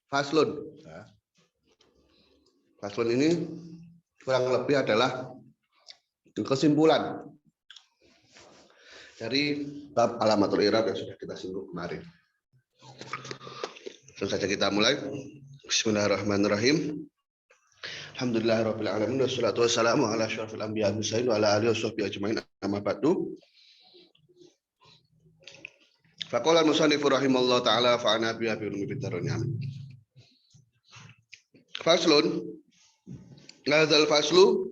faslun. Faslun ini kurang lebih adalah kesimpulan dari bab alamatul i'rab yang sudah kita singgung kemarin. Langsung saja kita mulai. Bismillahirrahmanirrahim. Alhamdulillahirabbil alamin wassalatu wassalamu ala asyrofil anbiya'i wal mursalin wa ala alihi washabbihi ajmain. Amma ba'du. Faqala al-musannifu rahimallahu taala fa ana bi ulumi bidarani amin. Faslun. Hadzal faslu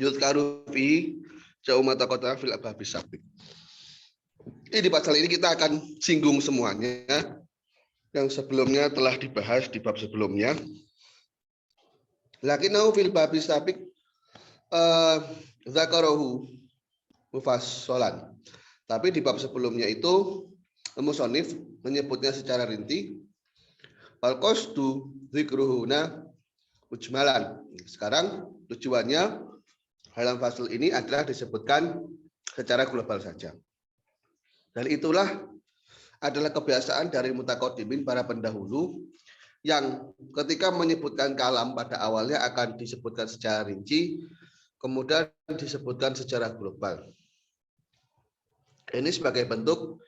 yuzkaru fi ja'umata qata fil abhabis sabiq. Di pasal ini kita akan singgung semuanya yang sebelumnya telah dibahas di bab sebelumnya. Lakinnahu fil babis sabiq zakarahu mufassalan. Tapi di bab sebelumnya itu musannif menyebutnya secara rinci. Wal qasdu dzikruhuna ujmalan. Sekarang tujuannya dalam fasal ini adalah disebutkan secara global saja. Dan itulah adalah kebiasaan dari mutaqaddimin para pendahulu yang ketika menyebutkan kalam pada awalnya akan disebutkan secara rinci, kemudian disebutkan secara global. Ini sebagai bentuk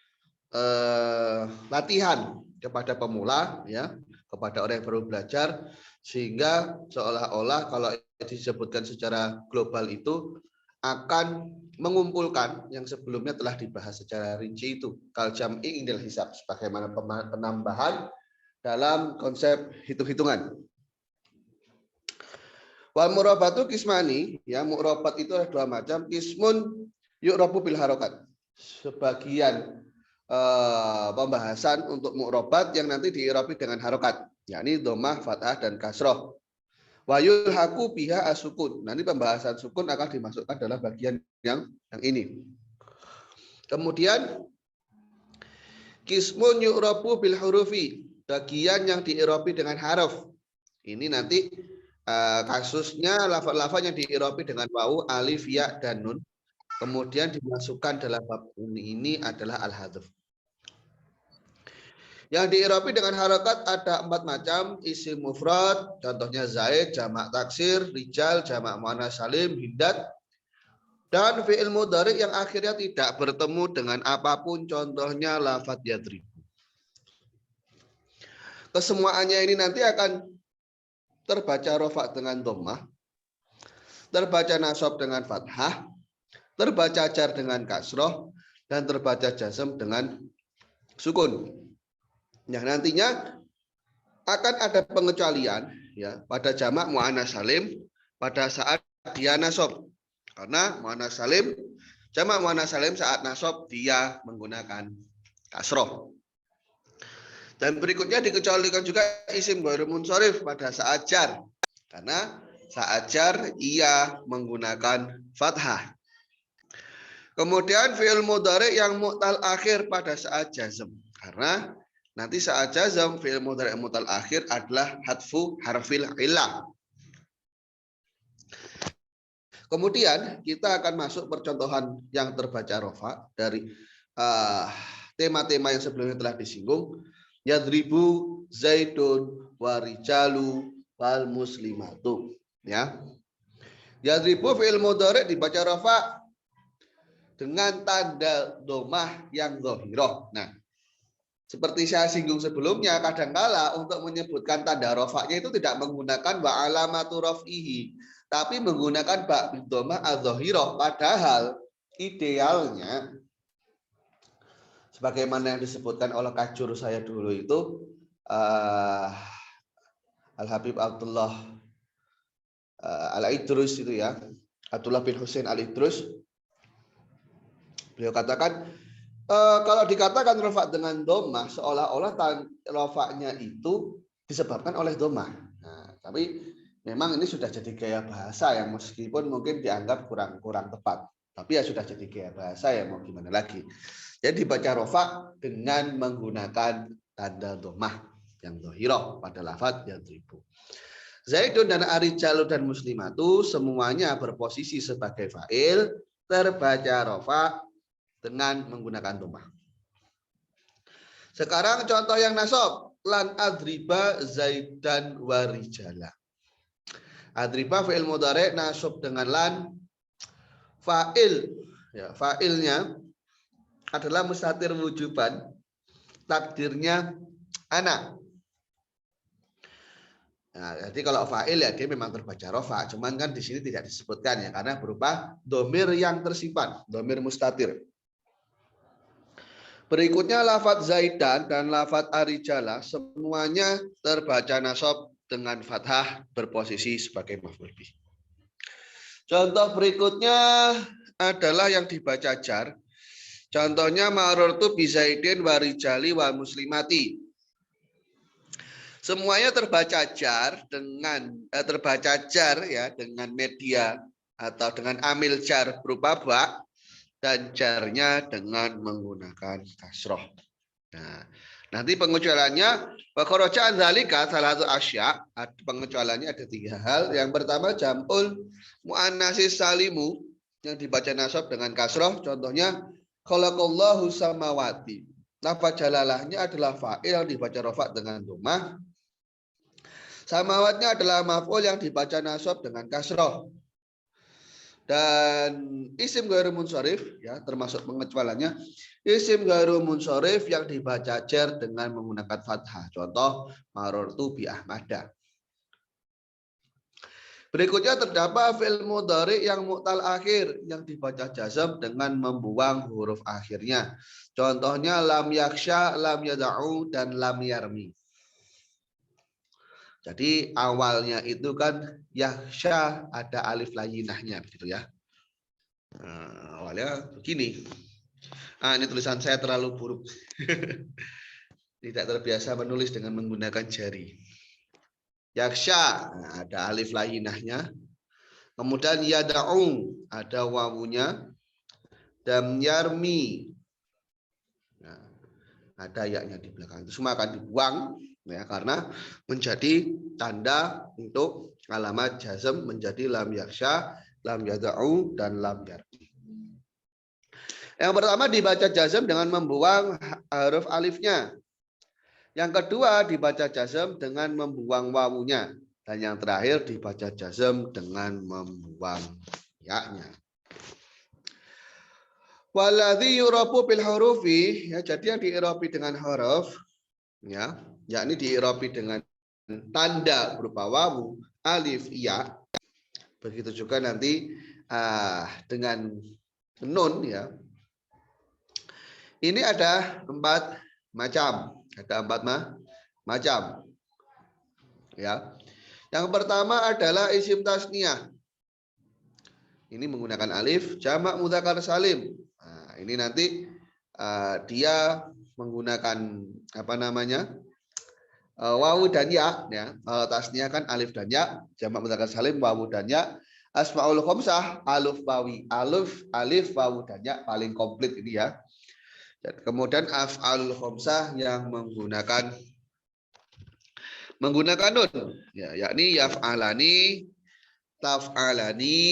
latihan kepada pemula, ya, kepada orang yang baru belajar, sehingga seolah-olah kalau disebutkan secara global itu akan mengumpulkan yang sebelumnya telah dibahas secara rinci itu kal jam'i indal hisab, sebagaimana penambahan dalam konsep hitung-hitungan. Wal murabatu kismani, ya, murabat itu ada dua macam. Kismun yu'rabu bil harokat. Sebagian pembahasan untuk murabat yang nanti diirabi dengan harokat, yakni dhammah, fathah dan kasroh. Wa yulhaqu biha as-sukun. Nanti pembahasan sukun akan dimasukkan dalam bagian yang ini. Kemudian kismun yu'rabu bil hurufi, bagian yang diirabi dengan haruf. Ini nanti kasusnya lafaz-lafaz yang diirabi dengan wawu, alif, ya dan nun. Kemudian dimasukkan dalam bab ini adalah al-hadzf. Yang diirabi dengan harokat ada 4 macam. Isim mufrad, contohnya Zaid, jamak taksir, rijal, jamak muannas salim, hindat. Dan fi'il mudhari yang akhirnya tidak bertemu dengan apapun, contohnya lafadz yadrib. Kesemuanya ini nanti akan terbaca rofa dengan dhammah, terbaca nasab dengan fathah, terbaca jar dengan kasroh, dan terbaca jazm dengan sukun. Nah, nantinya akan ada pengecualian, ya, pada jamak muannas salim pada saat dia nasab. Karena muannas salim, jamak muannas salim saat nasab dia menggunakan kasroh. Dan berikutnya dikecualikan juga isim ghairu munsharif pada saat jar. Karena saat jar ia menggunakan fathah. Kemudian fi'il mudhari yang mu'tal akhir pada saat jazm. Karena nanti saat jazm fi'il mudhari mu'tal akhir adalah hadfu harfil illah. Kemudian kita akan masuk percontohan yang terbaca rofa dari tema-tema yang sebelumnya telah disinggung. Yadribu zaidun warijalu wal muslimatu, ya. Yadribu fi'il mudhari dibaca rofa dengan tanda dhammah yang dhahirah. Nah, seperti saya singgung sebelumnya, kadangkala untuk menyebutkan tanda rafa'nya itu tidak menggunakan wa alamatu raf'ihi, tapi menggunakan ba dhammah adz-dhahirah. Padahal idealnya sebagaimana yang disebutkan oleh kajur saya dulu itu Al-Habib Abdullah Al-Idrus itu, ya, Abdullah bin Husain Al-Idrus. Beliau katakan kalau dikatakan rafa dengan dhammah seolah-olah rafa'nya itu disebabkan oleh dhammah. Nah, tapi memang ini sudah jadi gaya bahasa yang meskipun mungkin dianggap kurang tepat. Tapi ya sudah jadi gaya bahasa, ya mau gimana lagi. Jadi dibaca rafa dengan menggunakan tanda dhammah yang dhahirah pada lafaz yadribu. Zaidun dan arijalu dan muslimatu semuanya berposisi sebagai fa'il, terbaca rafa dengan menggunakan dhammah. Sekarang contoh yang nasab. lan adriba zaidan warijala. Adriba fi'il mudhari nasab dengan lan, fa'il ya, fa'ilnya adalah mustatir wujuban, takdirnya ana. Nah, jadi kalau fa'il ya dia memang terbaca rofa, cuman kan di sini tidak disebutkan ya karena berupa domir yang tersifat, domir mustatir. Berikutnya lafadz zaidan dan lafadz arijala semuanya terbaca nasab dengan fathah berposisi sebagai maf'ul bih. Contoh berikutnya adalah yang dibaca jar. Contohnya ma'rurtu bi zaidin wa rijali wa muslimati. Semuanya terbaca jar ya dengan media atau dengan amil jar berupa ba dan jarnya dengan menggunakan kasroh. Nah, nanti pengecualiannya kharaja an dzalika salah satu asya, pengecualiannya ada 3 hal. Yang pertama jam'ul muannatsis salimu yang dibaca nasab dengan kasroh, contohnya khalaqallahu samawati. Lafaz jalalahnya adalah fa'il yang dibaca rafa dengan dhammah. Samawatnya adalah maf'ul yang dibaca nasab dengan kasroh. Dan isim ghairu munsharif ya termasuk pengecualiannya isim ghairu munsharif yang dibaca jar dengan menggunakan fathah. Contoh marartu bi ahmada. Berikutnya terdapat fi'il mudhari yang mu'tal akhir yang dibaca jazm dengan membuang huruf akhirnya. Contohnya lam yaksha, lam yada'u dan lam yarmi. Jadi awalnya itu kan yaksha ada alif layinahnya gitu ya. Nah, awalnya begini. Ini tulisan saya terlalu buruk. Tidak terbiasa menulis dengan menggunakan jari. Yaksha ada alif layinahnya. Kemudian yada'u ada wawunya. Dan yarmi. Nah, ada yaknya di belakang. Itu semua akan dibuang. Ya, karena menjadi tanda untuk alamat jazm menjadi lam yaksha, lam yada'u dan lam yarmi. Yang pertama dibaca jazm dengan membuang huruf alifnya. Yang kedua dibaca jazm dengan membuang wawunya. Dan yang terakhir dibaca jazm dengan membuang yaknya. Waladhi yurabu bil hurufi ya, jadi yang diirabi dengan huruf ya, yakni diirabi dengan tanda berupa wawu, alif, ya. Begitu juga nanti dengan nun ya. Ini ada 4 macam, ada 4 macam. Ya. Yang pertama adalah isim tasniyah. Ini menggunakan alif, jamak mudzakkar salim. Nah, ini nanti dia menggunakan apa namanya? Wawu dan ya, tasnya kan alif dan ya, jamak mudzakkar salim wawu dan ya. Asmaul khamsah alif wawi, alif wawu dan ya paling komplit ini ya. Dan kemudian af'alul khamsah yang menggunakan nun ya, yakni yaf'alani, taf'alani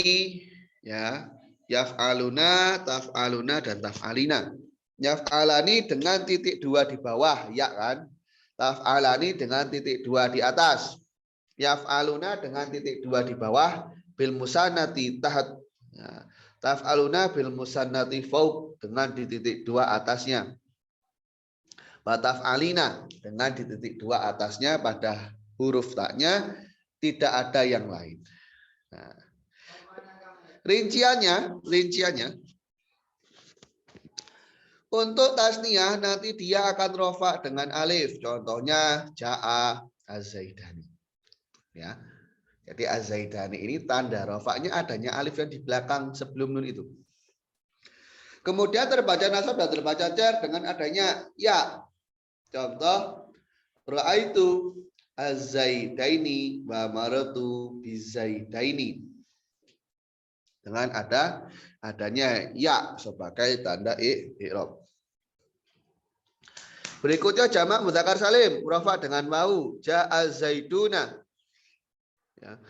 ya, yaf'aluna, taf'aluna dan taf'alina. Yaf'alani dengan titik 2 di bawah ya kan. Taf'alani dengan titik 2 di atas. Yaf'aluna dengan titik 2 di bawah. Bil musannati tahat. Ya. Taf'aluna bil musannati fauq dengan di titik 2 atasnya. Wa taf'alina dengan di titik 2 atasnya pada huruf taknya tidak ada yang lain. Nah, rinciannya untuk tasniyah nanti dia akan rofa dengan alif. Contohnya ja'a az-zaidani. Ya. Jadi az-zaidani ini tanda rofanya adanya alif yang di belakang sebelum nun itu. Kemudian terbaca nasab dan terbaca jar dengan adanya ya. Contoh ra'aitu az-zaidaini wa maratu biz-zaidaini. Dengan adanya ya sebagai tanda i'rab. Berikutnya jamak mudzakkar salim, rafa dengan wau, ja'a zaiduna. Ya.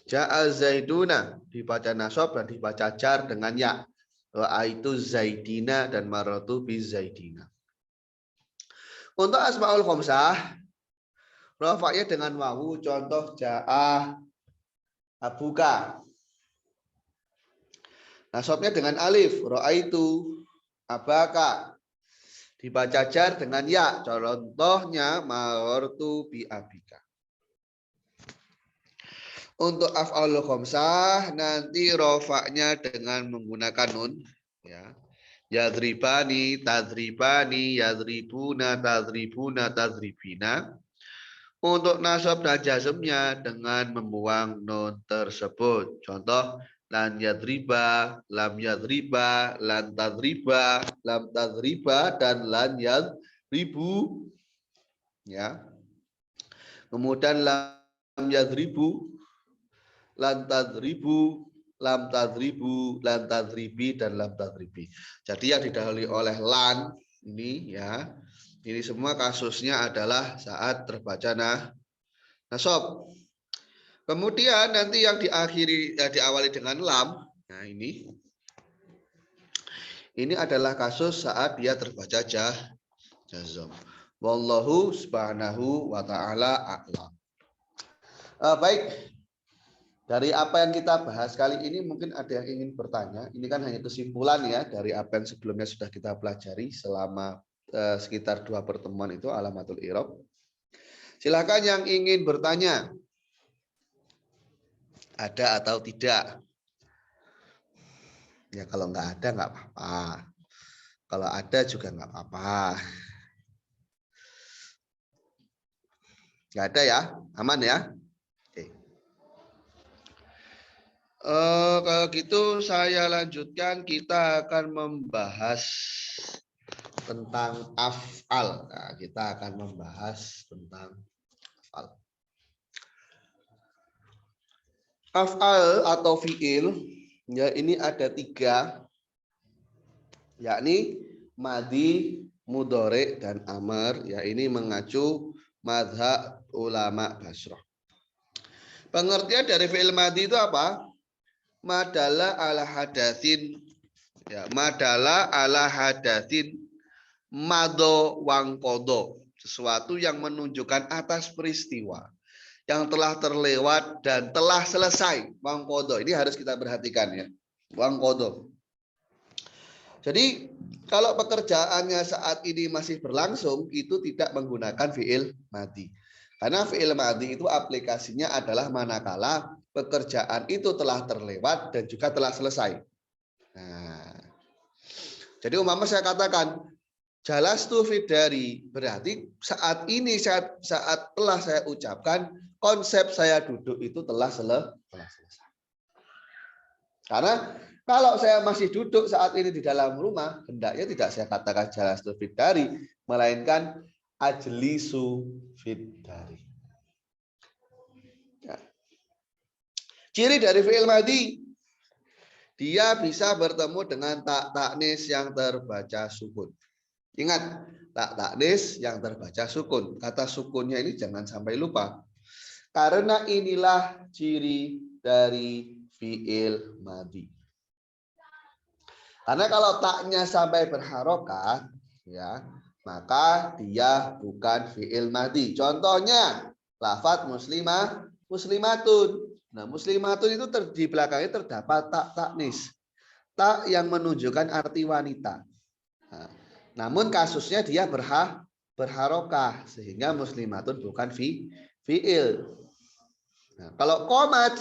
Ja'a zaiduna dibaca nasab dan dibaca jar dengan ya. Ra'aitu zaidina dan maratu bi zaidina. Untuk asmaul khamsah Rofaknya dengan wawu, contoh ja'ah abuka. Nasabnya dengan alif, ro'aitu abaka. Dibaca jar dengan ya, contohnya marortu bi abika. Untuk af'alul khamsah nanti rofaknya dengan menggunakan nun, ya. Yadribani, tadribani, yadribuna, tadribuna, tadribina. Untuk nasab dan jazmnya dengan membuang nun tersebut. Contoh lan yadriba, lam yadriba, lan tadriba, lam tadriba, dan lan yadribu. Ya. Kemudian lam yadribu, lan tadribu, lam tadribu, lan tadribi, dan lam tadribi. Jadi yang didahului oleh lan ini ya, ini semua kasusnya adalah saat terbaca nasab. Kemudian nanti yang diawali dengan lam. Nah ini adalah kasus saat dia terbaca jazm. Wallahu subhanahu wa ta'ala a'lam. Baik. Dari apa yang kita bahas kali ini mungkin ada yang ingin bertanya. Ini kan hanya kesimpulan ya dari apa yang sebelumnya sudah kita pelajari selama sekitar 2 pertemuan itu alamatul i'rab. Silakan yang ingin bertanya. Ada atau tidak? Ya kalau nggak ada nggak apa-apa. Kalau ada juga nggak apa-apa. Nggak ada ya? Aman ya? Oke. Kalau gitu saya lanjutkan, kita akan membahas tentang af'al. Nah, kita akan membahas tentang af'al. Af'al atau fi'il, ya ini ada 3, yakni madhi, mudhari, dan amr. Ya ini mengacu mazhab ulama Basrah. Pengertian dari fi'il madhi itu apa? Madalla ala hadatsin, ya, madalla ala hadatsin mado wangkodo, sesuatu yang menunjukkan atas peristiwa yang telah terlewat dan telah selesai. Wangkodo ini harus kita perhatikan ya, wangkodo. Jadi kalau pekerjaannya saat ini masih berlangsung itu tidak menggunakan fi'il madhi. Karena fi'il madhi itu aplikasinya adalah manakala pekerjaan itu telah terlewat dan juga telah selesai. Nah, jadi umpama saya katakan jalastu fidari, berarti saat ini saat telah saya ucapkan konsep saya duduk itu telah selesai. Karena kalau saya masih duduk saat ini di dalam rumah, hendaknya tidak saya katakan jalastu fidari, melainkan ajlisu fidari. Ya. Ciri dari fi'il madhi, dia bisa bertemu dengan tak taknis yang terbaca sukun. Ingat, tak taknis yang terbaca sukun. Kata sukunnya ini jangan sampai lupa. Karena inilah ciri dari fi'il madhi. Karena kalau taknya sampai berharokat, ya, maka dia bukan fi'il madhi. Contohnya, lafadz muslimah, muslimatun. Nah, muslimatun itu di belakangnya terdapat tak taknis. Tak yang menunjukkan arti wanita. Nah, namun kasusnya dia berharokah, sehingga muslimatun bukan fi'il. Nah, kalau qomat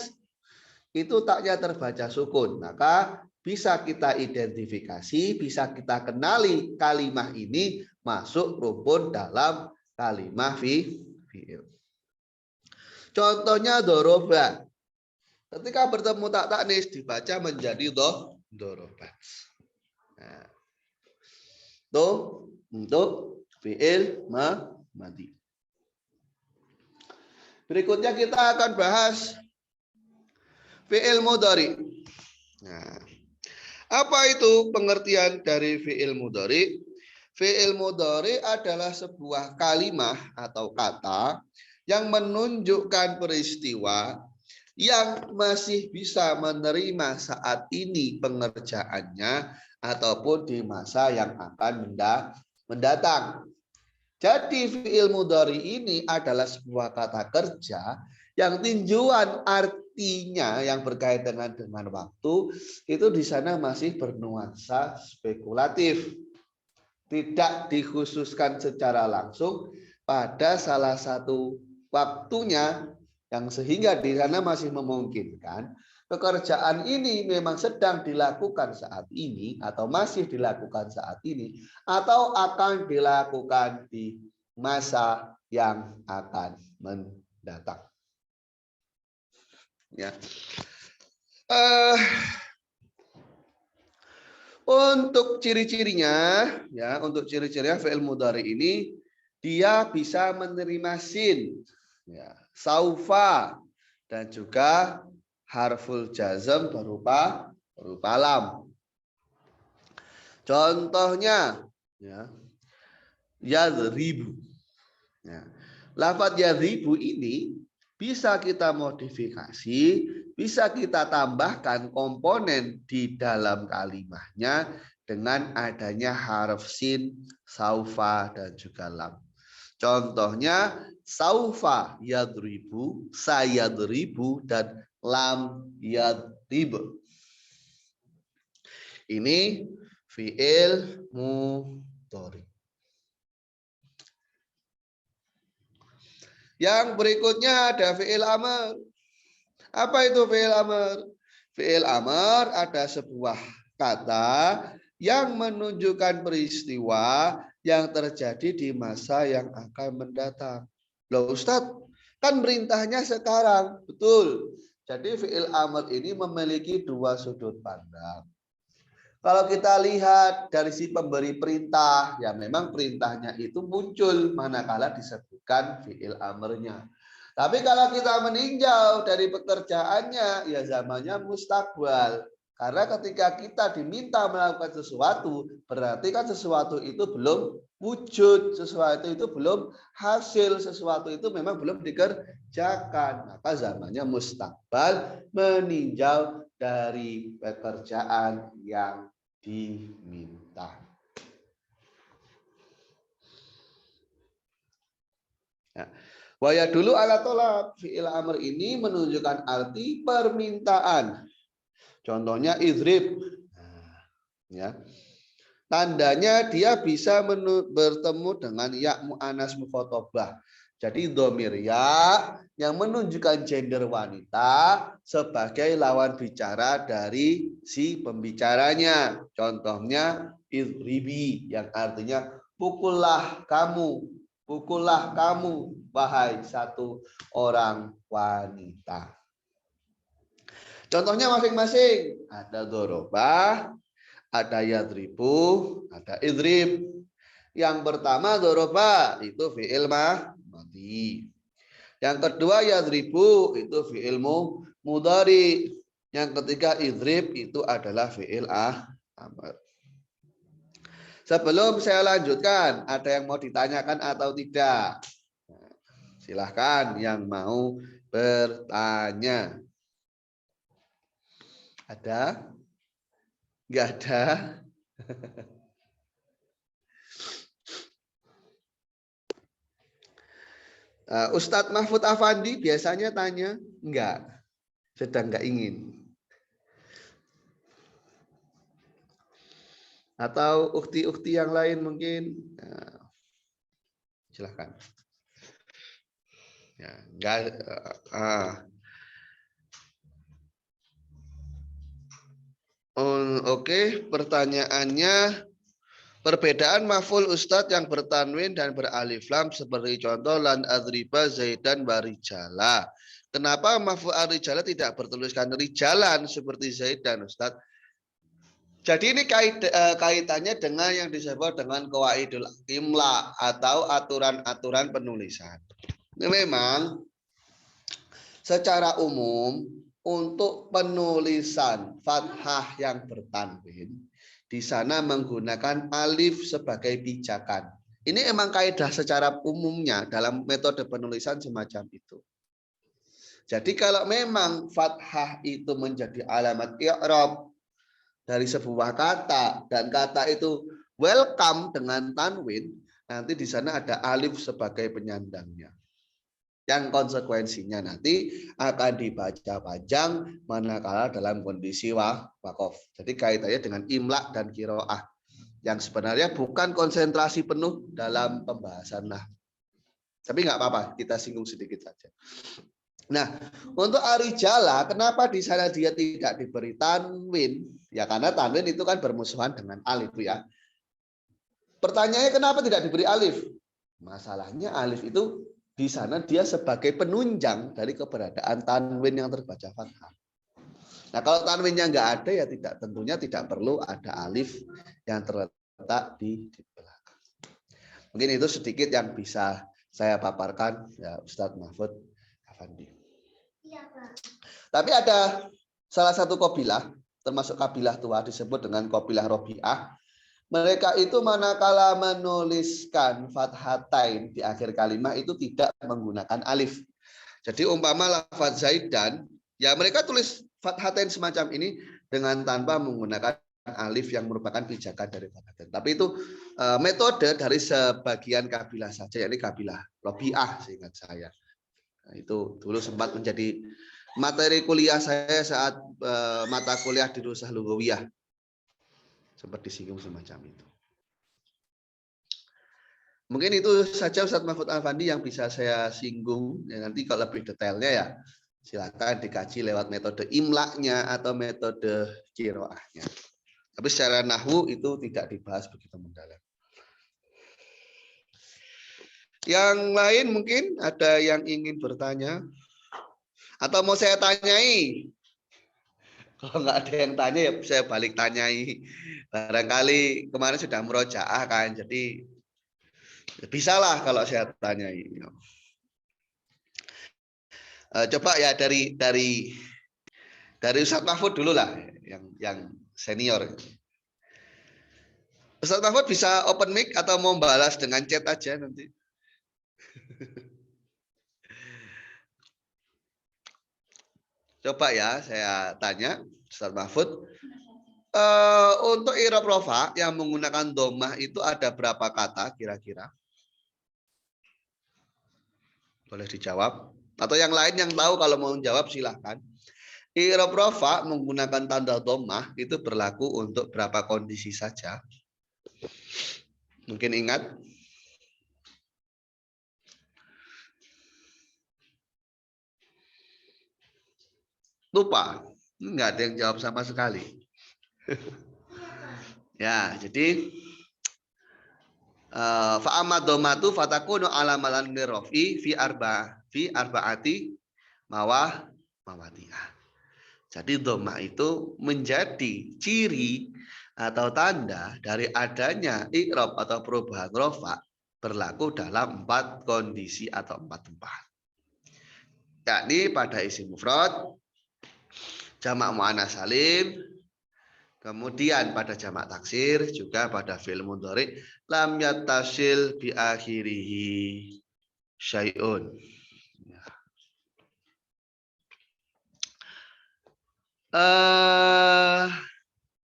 itu taknya terbaca sukun, maka bisa kita identifikasi, bisa kita kenali kalimah ini masuk rukun dalam kalimah fi'il. Contohnya doroba. Ketika bertemu tak taknis dibaca menjadi dorobat. Nah, itu untuk fi'il madhi. Berikutnya kita akan bahas fi'il mudhari. Nah, apa itu pengertian dari fi'il mudhari? Fi'il mudhari adalah sebuah kalimat atau kata yang menunjukkan peristiwa yang masih bisa menerima saat ini pengerjaannya ataupun di masa yang akan mendatang. Jadi fi'il mudhari ini adalah sebuah kata kerja yang tinjauan artinya yang berkaitan dengan waktu itu di sana masih bernuansa spekulatif. Tidak dikhususkan secara langsung pada salah satu waktunya yang sehingga di sana masih memungkinkan pekerjaan ini memang sedang dilakukan saat ini atau masih dilakukan saat ini atau akan dilakukan di masa yang akan mendatang. Ya. Untuk ciri-cirinya, ya, untuk ciri-cirinya fi'il mudhari ini dia bisa menerima sin, ya, saufa, dan juga harful jazm berupa lam. Contohnya, ya, yadribu. Ya. Lafadz yadribu ini bisa kita modifikasi, bisa kita tambahkan komponen di dalam kalimatnya dengan adanya harf sin, saufa, dan juga lam. Contohnya saufa yadribu, sayadribu, dan lam yadrib. Ini fi'il mudhari. Yang berikutnya ada fi'il amr. Apa itu fi'il amr? Fi'il amr ada sebuah kata yang menunjukkan peristiwa yang terjadi di masa yang akan mendatang. Loh Ustadz, kan perintahnya sekarang. Betul. Jadi fi'il amr ini memiliki dua sudut pandang. Kalau kita lihat dari si pemberi perintah, ya memang perintahnya itu muncul manakala disebutkan fi'il amrnya. Tapi kalau kita meninjau dari pekerjaannya, ya zamannya mustakbal. Karena ketika kita diminta melakukan sesuatu, berarti kan sesuatu itu belum wujud, sesuatu itu belum hasil, sesuatu itu memang belum dikerjakan. Maka zamannya mustakbal meninjau dari pekerjaan yang diminta. Ya. Waya dulu ala tolab, fi'il amr ini menunjukkan arti permintaan. Contohnya idrib. Nah, ya. Tandanya dia bisa bertemu dengan ya mu'anas mukhotobah. Jadi dhamir ya yang menunjukkan gender wanita sebagai lawan bicara dari si pembicaranya. Contohnya idribi yang artinya pukullah kamu, wahai satu orang wanita. Contohnya masing-masing. Ada dorobah, ada yadribu, ada idrib. Yang pertama doroba itu fi'il madi. Yang kedua yadribu itu fi'il mudhari. Yang ketiga idrib itu adalah fi'il amr. Sebelum saya lanjutkan, ada yang mau ditanyakan atau tidak? Silahkan yang mau bertanya. Ada? Enggak ada? Ustadz Mahfud Afandi biasanya tanya, enggak, sedang enggak ingin. Atau ukti-ukti yang lain mungkin, silahkan. Ya, enggak. Oke, pertanyaannya. Perbedaan maf'ul ustadz yang bertanwin dan beralif lam seperti contoh lan adriba zaidan warijala. Kenapa maf'ul arijala tidak bertuliskan rijalan seperti zaid dan ustadz? Jadi ini kaitannya dengan yang disebut dengan qawaidul imla atau aturan-aturan penulisan. Ini memang secara umum untuk penulisan fathah yang bertanwin di sana menggunakan alif sebagai pijakan. Ini emang kaidah secara umumnya dalam metode penulisan semacam itu. Jadi kalau memang fathah itu menjadi alamat i'rab dari sebuah kata dan kata itu welcome dengan tanwin, nanti di sana ada alif sebagai penyandangnya. Yang konsekuensinya nanti akan dibaca panjang manakala dalam kondisi wakof. Jadi kaitannya dengan imla dan kiroah yang sebenarnya bukan konsentrasi penuh dalam pembahasan nahwu. Tapi nggak apa-apa, kita singgung sedikit saja. Nah, untuk arijala, kenapa di sana dia tidak diberi tanwin? Ya karena tanwin itu kan bermusuhan dengan alif ya. Pertanyaannya kenapa tidak diberi alif? Masalahnya alif itu di sana dia sebagai penunjang dari keberadaan tanwin yang terbaca fathah. Nah, kalau tanwinnya nggak ada ya tentunya tidak perlu ada alif yang terletak di belakang. Mungkin itu sedikit yang bisa saya paparkan ya Ustadz Mahfud Afandi. Tapi ada salah satu kabilah, termasuk kabilah tua disebut dengan kabilah Robi'ah. Mereka itu manakala menuliskan fathatain di akhir kalimat itu tidak menggunakan alif. Jadi umpama lafaz Zaidan, ya mereka tulis fathatain semacam ini dengan tanpa menggunakan alif yang merupakan pijakan dari fathatain. Tapi itu metode dari sebagian kabilah saja, yakni kabilah Robi'ah seingat saya. Nah, itu dulu sempat menjadi materi kuliah saya saat mata kuliah di Rusah Lugawiyah. Sempat disinggung semacam itu. Mungkin itu saja Ustadz Mahfud Afandi yang bisa saya singgung. Ya, nanti kalau lebih detailnya ya silakan dikaji lewat metode imlaknya atau metode kiroahnya. Tapi secara nahwu itu tidak dibahas begitu mendalam. Yang lain mungkin ada yang ingin bertanya atau mau saya tanyai? Kalau nggak ada yang tanya ya saya balik tanyai. Barangkali kemarin sudah murojaah kan, jadi bisalah kalau saya tanyai. Coba ya dari Ustadz Mahfud dulu lah, yang senior. Ustadz Mahfud bisa open mic atau mau balas dengan chat aja nanti. Coba ya saya tanya Ustadz Mahfud. Untuk i'rab rofa yang menggunakan dhammah itu ada berapa kata kira-kira? Boleh dijawab. Atau yang lain yang tahu kalau mau jawab silahkan. I'rab rofa menggunakan tanda dhammah itu berlaku untuk berapa kondisi saja? Mungkin ingat? Lupa, nggak ada yang jawab sama sekali. Ya, jadi fa'amad dhammatu fatakunu alamalan lirofi fi arbaati mawati'ah. Jadi dhammah itu menjadi ciri atau tanda dari adanya i'rab atau perubahan rofa berlaku dalam 4 kondisi atau 4 tempat. Yakni pada isim mufrad, jamak muannats salim, kemudian pada jamak taksir, juga pada fi'il mudhari lam yattasil bi akhirihi syai'un.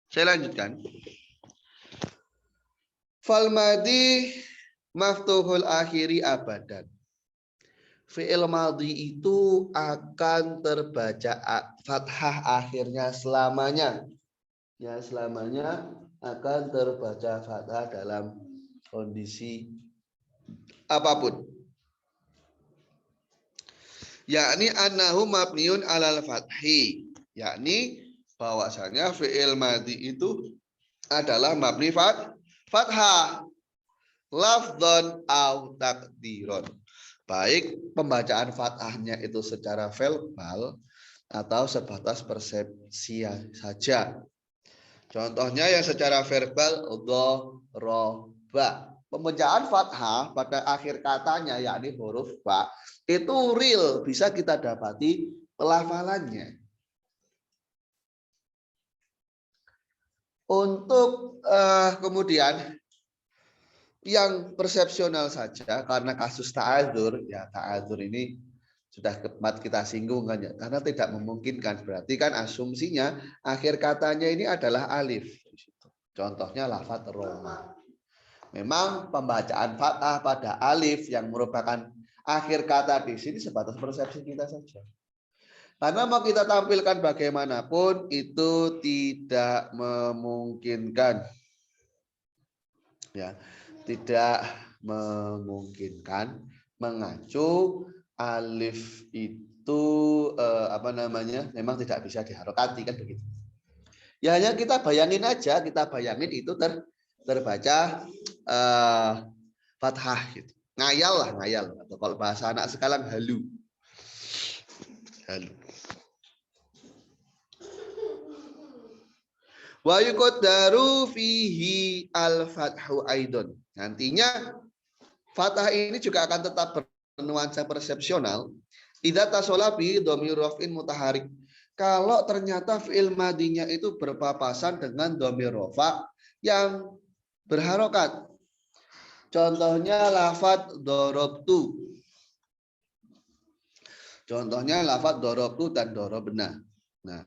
Saya lanjutkan. Fal madhi maftuhul akhiri abadan. Fi'il madhi itu akan terbaca fathah akhirnya selamanya. Ya, selamanya akan terbaca fathah dalam kondisi apapun. Yakni annahu mabniun alal fathi. Yakni bahwasanya fi'il madhi itu adalah mabni fathah. Lafdhon au takdiron. Baik pembacaan fathahnya itu secara verbal atau sebatas persepsi saja. Contohnya yang secara verbal dhoroba. Pembacaan fathah pada akhir katanya yakni huruf ba itu real bisa kita dapati pelafalannya. Untuk kemudian yang persepsional saja karena kasus ta'adzur, ya ta'adzur ini sudah kemat kita singgung kan ya, karena tidak memungkinkan, berarti kan asumsinya akhir katanya ini adalah alif. Contohnya lafadz Roma. Memang pembacaan fathah pada alif yang merupakan akhir kata di sini sebatas persepsi kita saja. Karena mau kita tampilkan bagaimanapun itu tidak memungkinkan. Ya, tidak memungkinkan mengacu alif itu memang tidak bisa diharokati kan begitu. Ya hanya kita bayangin aja, kita bayangin itu terbaca fathah gitu. Ngayal lah, ngayal. Atau kalau bahasa anak sekarang halu. Halu. Wa yuqaddaru fihi al-fathu aidon. Nantinya fathah ini juga akan tetap bernuansa persepsional. Idza tasola bi dhamir raf'in mutaharik. Kalau ternyata fi'il madinya itu berpapasan dengan dhamir rafa yang berharokat. Contohnya lafadz dorobtu. Contohnya lafadz dorobtu dan dorobna. Nah,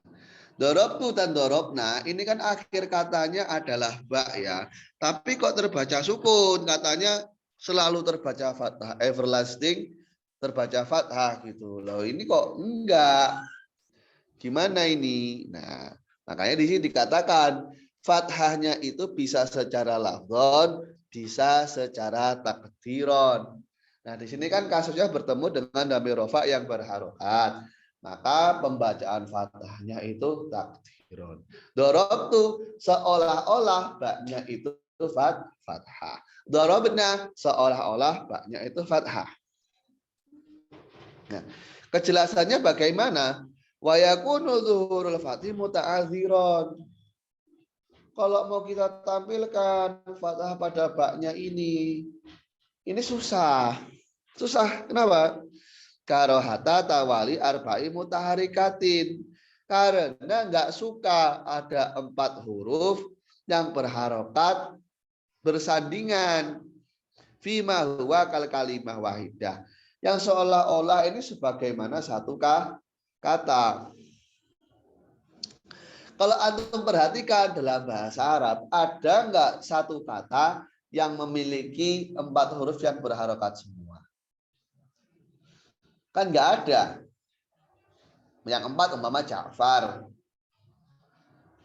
dorobtu dan dorobna ini kan akhir katanya adalah ba ya. Tapi kok terbaca sukun, katanya selalu terbaca fathah, everlasting terbaca fathah gitu loh. Ini kok enggak? Gimana ini? Nah, makanya di sini dikatakan fathahnya itu bisa secara lafzon, bisa secara takdiron. Nah, di sini kan kasusnya bertemu dengan dhamir rafa yang berharokat. Maka pembacaan fathahnya itu takdiron. Dorobtu seolah-olah baknya itu fathah. Dorobna seolah-olah baknya itu fathah. Nah, kejelasannya bagaimana? Wa yakunu zuhurul fathi muta'adziron. Kalau mau kita tampilkan fathah pada baknya ini susah. Susah. Kenapa? Karohata tawali arba'i mutaharikatin. Karena nggak suka ada 4 huruf yang berharokat bersandingan. Fima huwa kal kalimah wahidah. Yang seolah-olah ini sebagaimana satu kata. Kalau antum perhatikan dalam bahasa Arab, ada nggak satu kata yang memiliki 4 huruf yang berharokat semua? Kan nggak ada. Yang 4 umpama Ja'far.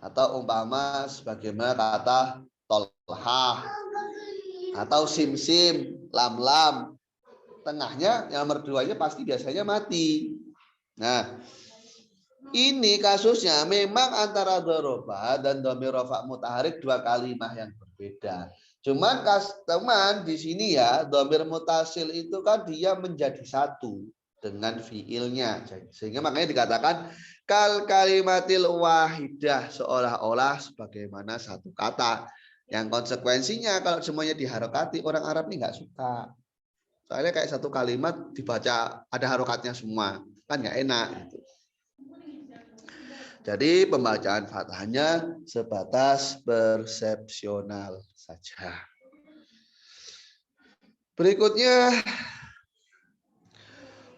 Atau umpama sebagaimana kata Tolhah. Atau Sim-sim, Lam-lam. Tengahnya yang nomor 2-nya pasti biasanya mati. Nah, ini kasusnya memang antara doroba dan dhamir rafa mutaharik 2 kalimah yang berbeda. Cuman teman di sini ya, dhamir mutasil itu kan dia menjadi satu dengan fiilnya. Sehingga makanya dikatakan kal kalimatil wahidah, seolah-olah sebagaimana satu kata. Yang konsekuensinya kalau semuanya diharokati, orang Arab ini nggak suka. Soalnya kayak satu kalimat dibaca ada harokatnya semua, kan nggak enak gitu. Jadi pembacaan fathahnya sebatas persepsional saja. Berikutnya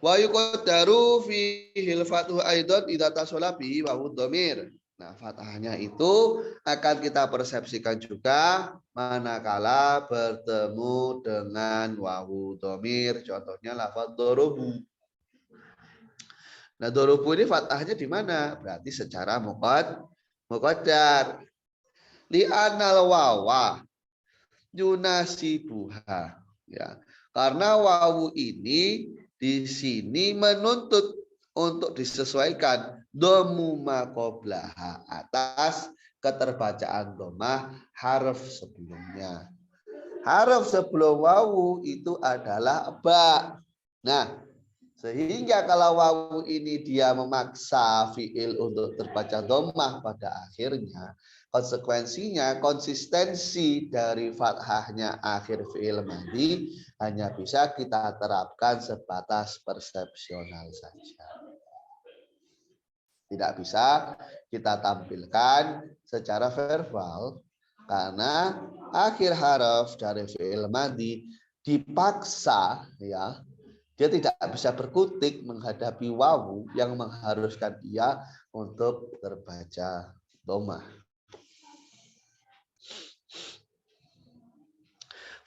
wa yuqaddaru fihil fathu aidan idza tasala bihi wawu dhamir. Nah, fathahnya itu akan kita persepsikan juga manakala bertemu dengan wawu dhamir. Contohnya lafadz dorobu. Nah, dorobu ini fathahnya di mana? Berarti secara muqaddar. Li'anal wawa yunasibuha. Ya. Karena wawu ini di sini menuntut untuk disesuaikan domu maqoblaha atas keterbacaan domah harf sebelumnya. Harf sebelum wawu itu adalah ba. Nah, sehingga kalau wawu ini dia memaksa fiil untuk terbaca domah pada akhirnya, konsekuensinya konsistensi dari fathahnya akhir fiil madi hanya bisa kita terapkan sebatas persepsional saja. Tidak bisa kita tampilkan secara verbal karena akhir haraf dari fiil madi dipaksa ya. Dia tidak bisa berkutik menghadapi wawu yang mengharuskan ia untuk terbaca domah.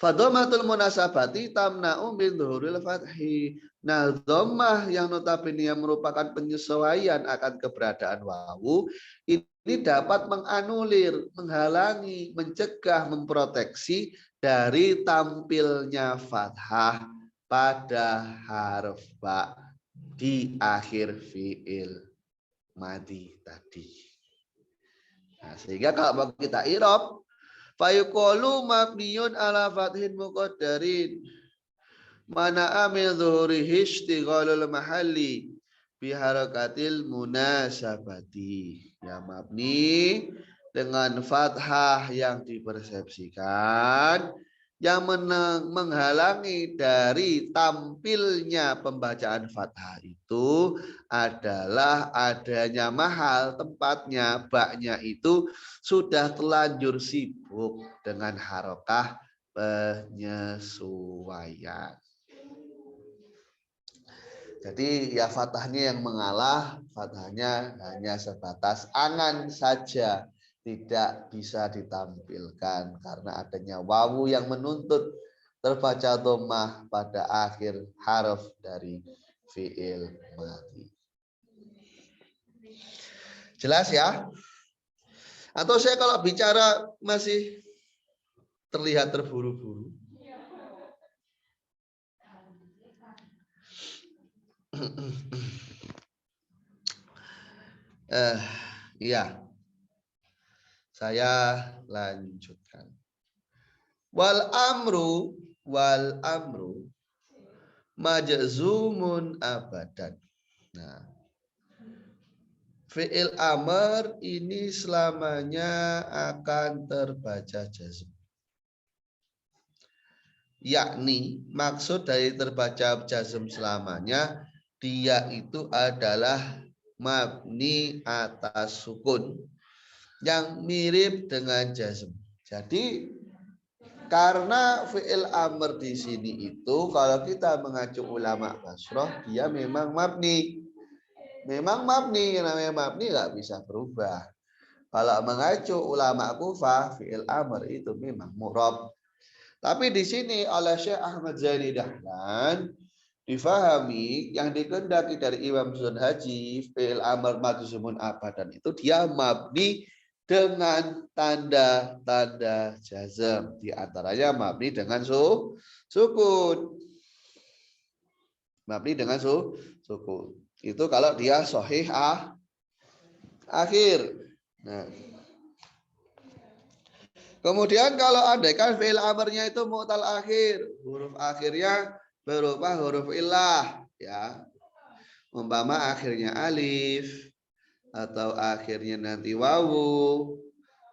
Fadhamatul munasabati tamna'u min dhuhuril fathi. Nah, dhammah yang notabene merupakan penyesuaian akan keberadaan wawu ini dapat menganulir, menghalangi, mencegah, memproteksi dari tampilnya fathah pada huruf ba di akhir fiil madi tadi. Nah, sehingga kalau mau kita i'rab fayuqalu mabniyun ala fathin muqaddarin mana amil dhuhurihi istighalul mahalli bi harakatil munasabati. Ya, mabni dengan fathah yang dipersepsikan yang menghalangi dari tampilnya pembacaan fathah itu adalah adanya mahal tempatnya baknya itu sudah terlanjur sibuk dengan harokah penyesuaian. Jadi ya fathahnya yang mengalah, fathahnya hanya sebatas angan saja, tidak bisa ditampilkan karena adanya wawu yang menuntut terbaca dhammah pada akhir harf dari fiil madhi. Jelas ya? Atau saya kalau bicara masih terlihat terburu-buru? Iya. Saya lanjutkan. Wal amru majzumun abadan. Nah, fi'il amr ini selamanya akan terbaca jazm. Yakni maksud dari terbaca jazm selamanya dia itu adalah mabni atas sukun yang mirip dengan jazm. Jadi karena fi'il amr di sini itu kalau kita mengacu ulama Basroh dia memang mabni. Memang mabni, namanya mabni nggak bisa berubah. Kalau mengacu ulama Kufah fi'il amr itu memang mu'rab. Tapi di sini oleh Syekh Ahmad Zaini Dahlan difahami yang dikehendaki dari Imam Sunan Haji fi'il amr majzumun abadan itu dia mabni dengan tanda-tanda jazm, di antaranya mabni dengan sukun. Mabni dengan sukun. Itu kalau dia sahih akhir. Nah. Kemudian kalau andaikan fi'il amrnya itu mu'tal akhir, huruf akhirnya berupa huruf illah, ya. Umpama akhirnya alif atau akhirnya nanti wawu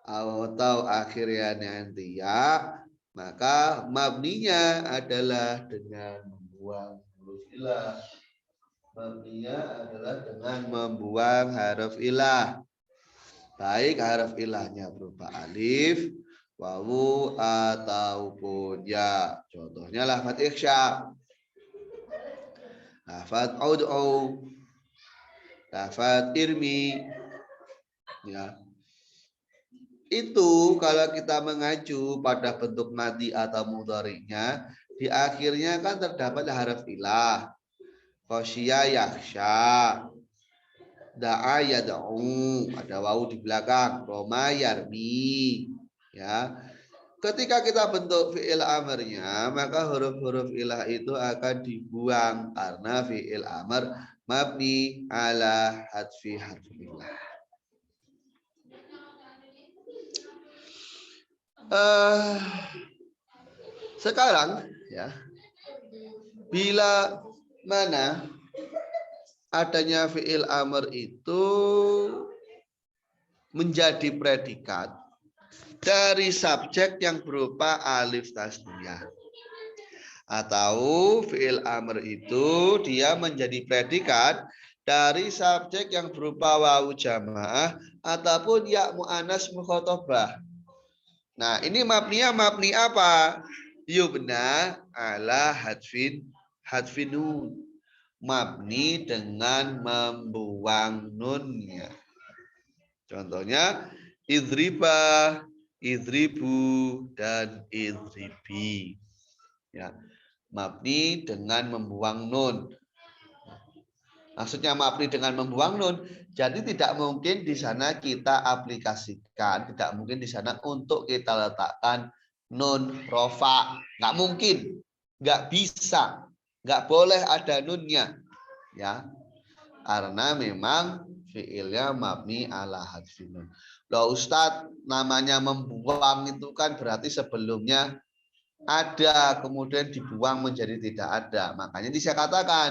atau akhirnya nanti ya, maka mabninya adalah dengan membuang huruf illah. Mabninya adalah dengan membuang huruf illah. Baik huruf ilahnya berupa alif, wawu ataupun ya. Contohnya lafaz ikhsya, lafaz ud'u, lafaz irmi. Ya. Itu kalau kita mengacu pada bentuk madi atau mudhari'nya, di akhirnya kan terdapat huruf ilah. Khosya yakhsha, da'a yad'u, ada wawu di belakang, roma yarmi. Ya. Ketika kita bentuk fi'il amarnya, maka huruf-huruf ilah itu akan dibuang karena fi'il amar mabni ala hadfi harfi ilah. Sekarang ya, bila mana adanya fi'il amr itu menjadi predikat dari subjek yang berupa alif tasniyah, atau fi'il amr itu dia menjadi predikat dari subjek yang berupa wawu jamaah ataupun ya mu'annas mukhatabah. Nah, ini mabninya mabni apa? Yubna ala hadfin nun. Mabni dengan membuang nunnya. Contohnya idriba idribu, dan idribi. Ya, mabni dengan membuang nun. Maksudnya mabni dengan membuang nun. Jadi tidak mungkin di sana kita aplikasikan, tidak mungkin di sana untuk kita letakkan nun rofa. Nggak mungkin, nggak bisa, nggak boleh ada nunnya. Ya, karena memang fiilnya mabni ala hadfin nun. Loh Ustadz, namanya membuang itu kan berarti sebelumnya ada, kemudian dibuang menjadi tidak ada. Makanya saya katakan,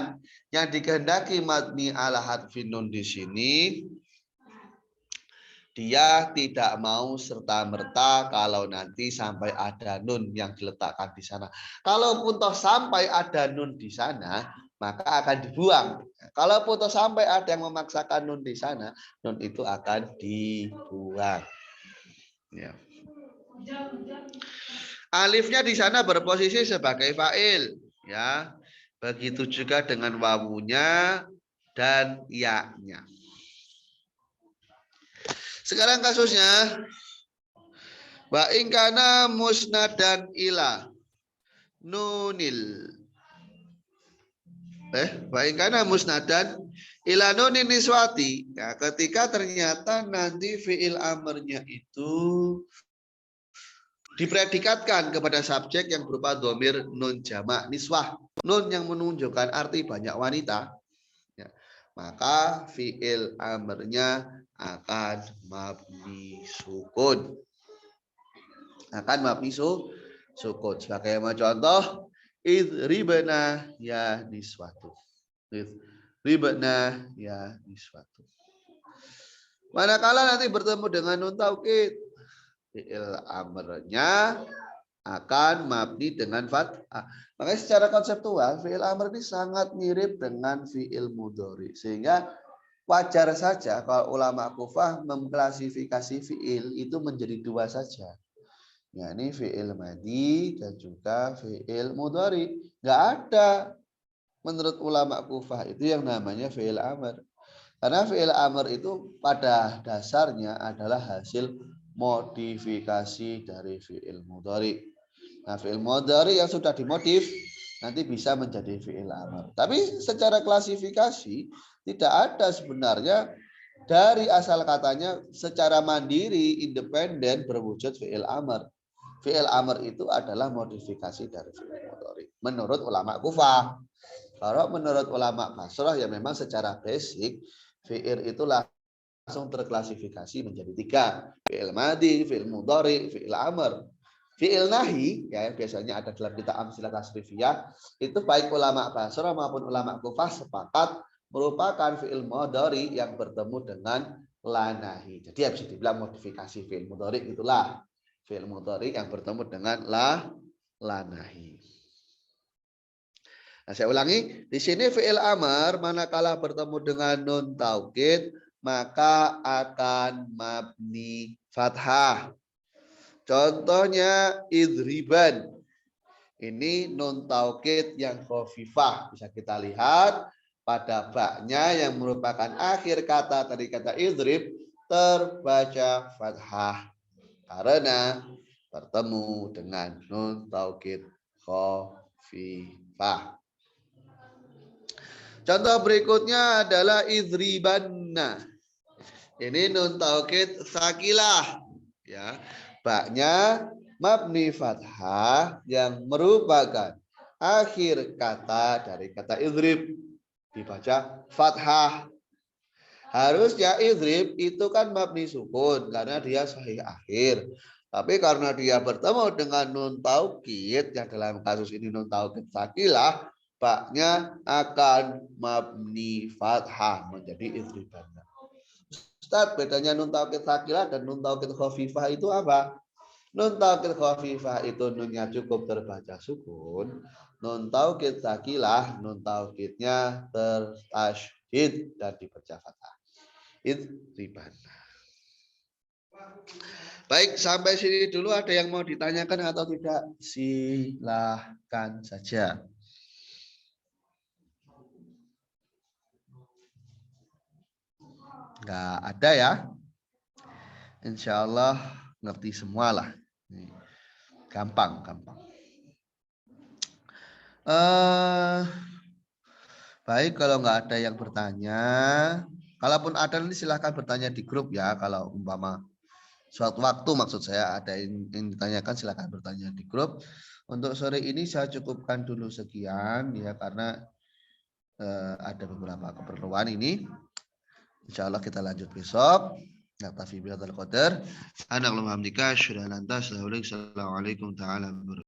yang dikehendaki mabni ala hadfin nun di sini, dia tidak mau serta-merta kalau nanti sampai ada nun yang diletakkan di sana. Kalaupun toh sampai ada nun di sana, maka akan dibuang. Kalaupun toh sampai ada yang memaksakan nun di sana, nun itu akan dibuang. Ya. Alifnya di sana berposisi sebagai fa'il, ya. Begitu juga dengan wawunya dan ya-nya. Sekarang kasusnya wa in kana musnadan ila nunil. Wa in kana musnadan ila nunin niswati. Ya, ketika ternyata nanti fiil amrnya itu dipredikatkan kepada subjek yang berupa domir nun jamak niswah, nun yang menunjukkan arti banyak wanita, ya, maka fiil amrnya akan mabni sukun. Akan mabni sukun. Sebagai contoh, idribna ya niswatu. Idribna ya niswatu. Manakala nanti bertemu dengan nun taukid, fiil amrnya akan mabni dengan fathah. Makanya secara konseptual fiil amr ini sangat mirip dengan fiil mudhari, sehingga wajar saja kalau ulama Kufah mengklasifikasi fiil itu menjadi dua saja. Ya, ini fiil madhi dan juga fiil mudhari. Enggak ada menurut ulama Kufah itu yang namanya fiil amr. Karena fiil amr itu pada dasarnya adalah hasil modifikasi dari fiil mudhari. Nah, fiil mudhari yang sudah dimodif nanti bisa menjadi fiil amr. Tapi secara klasifikasi tidak ada sebenarnya dari asal katanya secara mandiri independen berwujud fiil amr. Fiil amr itu adalah modifikasi dari fiil mudhari menurut ulama Kufah. Kalau menurut ulama Basrah ya memang secara basic fiil itulah langsung terklasifikasi menjadi tiga. Fiil madhi, fiil mudhari, fiil amr. Fiil nahi, ya biasanya ada dalam kitab Amsilah Tasrifiyah, itu baik ulama Basrah maupun ulama Kufah sepakat merupakan fiil mudhari yang bertemu dengan la nahi. Jadi ya bisa dibilang modifikasi fiil mudhari itulah fiil mudhari yang bertemu dengan la nahi. Nah, saya ulangi, di sini fiil amr manakala bertemu dengan nun taukid maka akan mabni fathah. Contohnya idriban. Ini nun taukid yang khafifah. Bisa kita lihat pada baknya yang merupakan akhir kata dari kata idrib terbaca fathah. Karena bertemu dengan nun taukid khafifah. Contoh berikutnya adalah idribanna. Ini nun taukid sakilah, ya. Baknya mabni fathah yang merupakan akhir kata dari kata idrib dibaca fathah. Harusnya idrib itu kan mabni sukun karena dia sahih akhir. Tapi karena dia bertemu dengan nun taukid yang dalam kasus ini nun taukid sakilah, baknya akan mabni fathah menjadi idriban. Ustaz, bedanya nun taukid sakilah dan nun taukid khafifah itu apa? Nun taukid khafifah itu nunnya cukup terbaca sukun. Nun taukid sakilah, nun taukidnya tertasydid dan dibaca fathah. Idriban. Baik, sampai sini dulu ada yang mau ditanyakan atau tidak? Silahkan saja. Enggak ada ya? Insya Allah ngerti semua lah. Gampang. Baik, kalau nggak ada yang bertanya, kalaupun ada nanti silahkan bertanya di grup ya. Kalau umpama suatu waktu maksud saya ada yang ditanyakan silahkan bertanya di grup. Untuk sore ini saya cukupkan dulu sekian ya karena ada beberapa keperluan ini. Insya Allah kita lanjut besok. Assalamualaikum warahmatullahi wabarakatuh.